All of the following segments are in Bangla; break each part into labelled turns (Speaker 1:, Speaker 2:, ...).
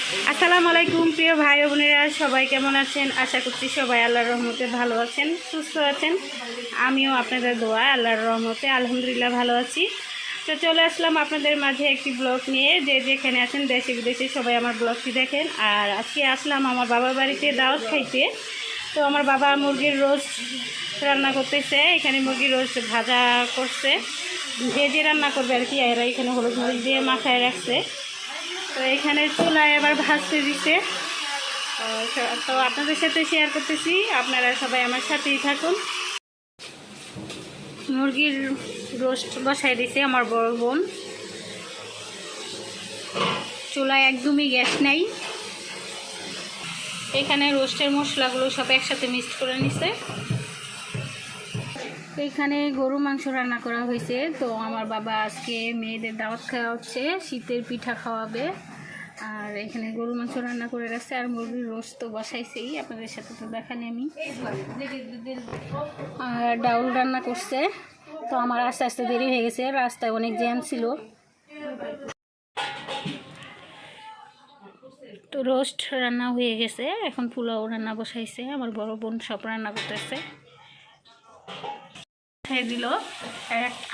Speaker 1: আসসালামু আলাইকুম প্রিয় ভাই ও বোনেরা, সবাই কেমন আছেন? আশা করছি সবাই আল্লাহর রহমতে ভালো আছেন, সুস্থ আছেন। আমিও আপনাদের দোয়া আল্লাহর রহমতে আলহামদুলিল্লাহ ভালো আছি। তো চলে আসলাম আপনাদের মাঝে একটি ব্লগ নিয়ে। যে যেখানে আছেন দেশে বিদেশে সবাই আমার ব্লগটি দেখেন। আর আজকে আসলাম আমার বাবার বাড়িতে দাওয়াত খাইতে। তো আমার বাবা মুরগির রোস্ট রান্না করতেছে। এখানে মুরগির রোস্ট ভাজা করছে, ভেজে রান্না করবে আর কি। এরা এখানে হলুদ মরিচ দিয়ে মাখায় রাখছে। তো এখানে চুলায় আবার ভাজতে দিতে। তো আপনাদের সাথে শেয়ার করতেছি, আপনারা সবাই আমার সাথেই থাকুন। মুরগির রোস্ট বসাই দিছে আমার বড় বোন। চুলায় একদমই গ্যাস নেই। এখানে রোস্টের মশলাগুলো সব একসাথে মিক্সড করে নিছে। এখানে গরু মাংস রান্না করা হয়েছে। তো আমার বাবা আজকে মেয়েদের দাওয়াত খাওয়া হচ্ছে, শীতের পিঠা খাওয়াবে। আর এখানে গরু মাংস রান্না করে রাখছে, আর মুরগির রোস্ট তো বসাইছেই, আপনাদের সাথে তো দেখানি আমি। আর ডাউল রান্না করছে। তো আমার আস্তে আস্তে দেরি হয়ে গেছে, রাস্তায় অনেক জ্যাম ছিল। তো রোস্ট রান্না হয়ে গেছে, এখন পোলাও রান্না বসাইছে। আমার বড় বোন সব রান্না করতেছে, দিল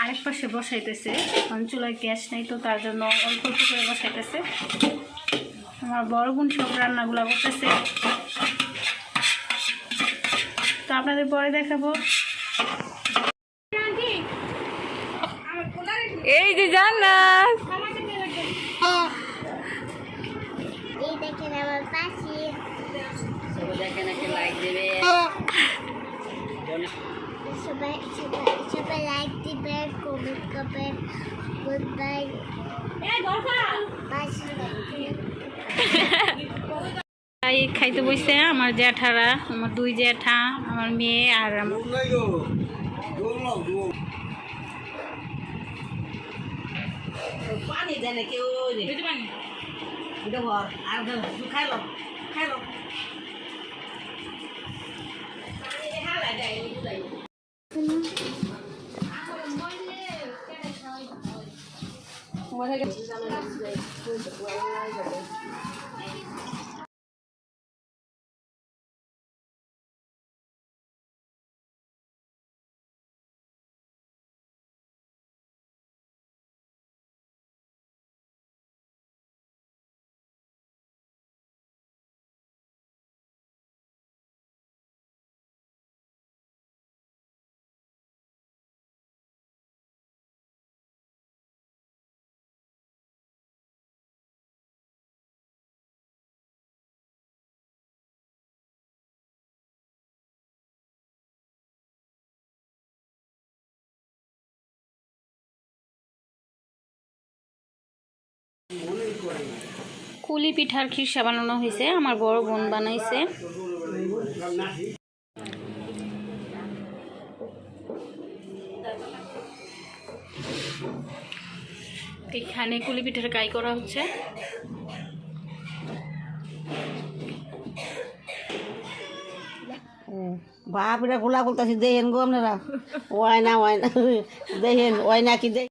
Speaker 1: আরেক পাশে বসাইতেছে। কারণ চুলায় গ্যাস নেই, তো তার জন্য অল্প অল্প করে বসাইতেছে। আমার বড় বোন সব রান্নাগুলো করতেছে, তো আপনাদের পরে দেখাবো। এই যে জান্নাত,
Speaker 2: এই দেখেন আমার পাশে সবাই দেখেন, একটা লাইক দেবে। সবাই সবাই সবাই লাইক দিবে, কমেন্ট করবেন। Good bye.
Speaker 1: খাইতে বসছে আমার জ্যাঠারা, আমার দুই জ্যাঠা, আমার মেয়ে আর
Speaker 2: পানি দেন কেউ আর খাইলো খাইলো।
Speaker 1: কুলি পিঠার খিরসা বানানো হয়েছে, আমার বড় বোন বানাইছে। এখানে কুলি পিঠার কাই করা হচ্ছে।
Speaker 2: বাপরে গোলা বলতেছি, দেখেন গো আপনারা, ওয়াই না দেখেন ওয়াই না কি দেখ।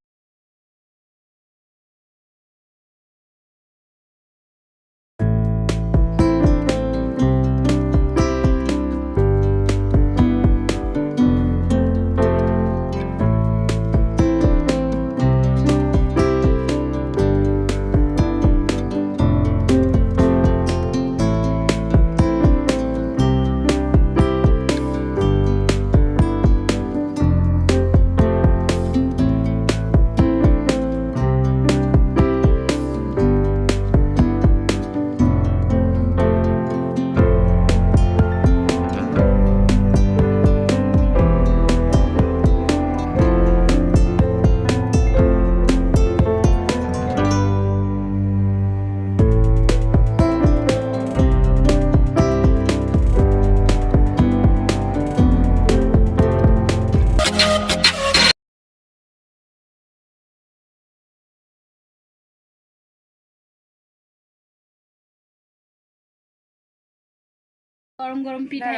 Speaker 1: গরম গরম পিঠা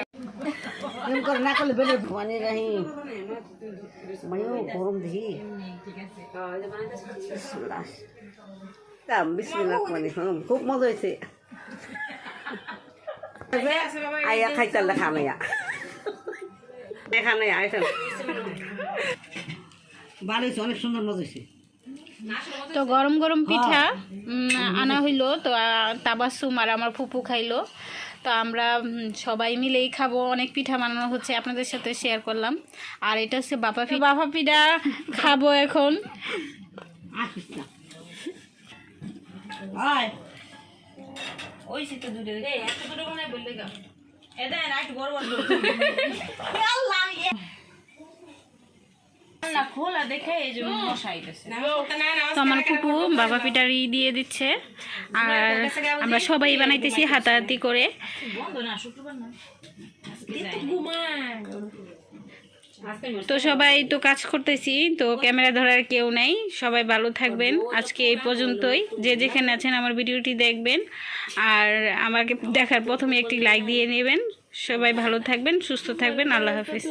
Speaker 2: না করলে বেলে ভবানী রাহি মানে গরম দেখি বিসমিল্লাহ মানে খুব মজা হয়েছে। আইয়া খাইতাল খানাইয়া খানাইয়া আইসেন ভালো হয়েছে, অনেক সুন্দর মজা হয়েছে।
Speaker 1: তো গরম গরম পিঠা আনা হইলো, তো তাবাসুম আর আমার ফুপু খাইলো। তো আমরা সবাই মিলেই খাবো। অনেক পিঠা বানানো হচ্ছে, আপনাদের সাথে শেয়ার করলাম। আর এটা হচ্ছে বাবা পিঠা খাবো এখন।
Speaker 2: আসিস না আয় ওই শীতে দুটো এত দুটো মনে বললে গা এটা না একটু বড় বড় না খোলা দেখে এই যে মশাইতেছে
Speaker 1: তো আমার ফুপু বাবা পিঠার দিয়ে দিচ্ছে, আর আমরা সবাই বানাইতেছি হাতাহাতি করে।
Speaker 2: বন্ধ না শুক্রবার না
Speaker 1: তো সবাই তো কাজ করতেছি, তো ক্যামেরা ধরার কেউ নেই। সবাই ভালো থাকবেন। আজকে এই পর্যন্তই। যে যেখানে আছেন আমার ভিডিওটি দেখবেন, আর আমাকে দেখার প্রথমে একটি লাইক দিয়ে নেবেন। সবাই ভালো থাকবেন, সুস্থ থাকবেন। আল্লাহ হাফিজ।